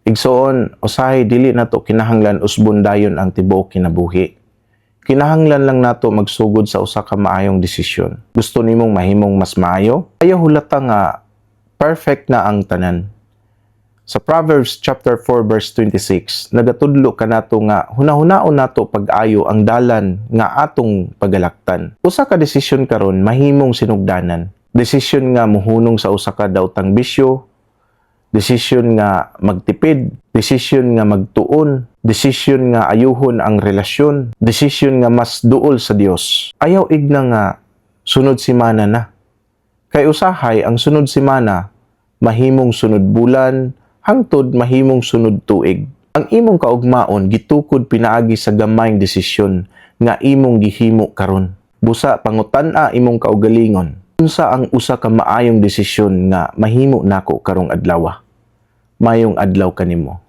Igsoon, usahay dili nato kinahanglan usbon dayon ang tibuok kinabuhi. Kinahanglan lang nato magsugod sa usa ka maayong desisyon. Gusto nimong mahimong mas maayo? Ayaw hulata nga perfect na ang tanan. Sa Proverbs chapter 4 verse 26, nagatudlo kanato nga hunahunahon nato pag-ayo ang dalan nga atong pagalaktan. Usa ka desisyon karon mahimong sinugdanan. Desisyon nga muhunong sa usa ka daotang bisyo, desisyon nga magtipid, desisyon nga magtuon, desisyon nga ayuhon ang relasyon, desisyon nga mas duol sa Dios. Ayaw igna nga sunod simana na. Kay usahay ang sunod simana mahimong sunod bulan, hangtod mahimong sunod tuig. Ang imong kaugmaon gitukod pinaagi sa gamayng desisyon nga imong gihimo karon. Busa pangutan-a imong kaugalingon. Unsa ang usa ka maayong desisyon nga mahimo nako karong adlaw? Mayong adlaw kanimo.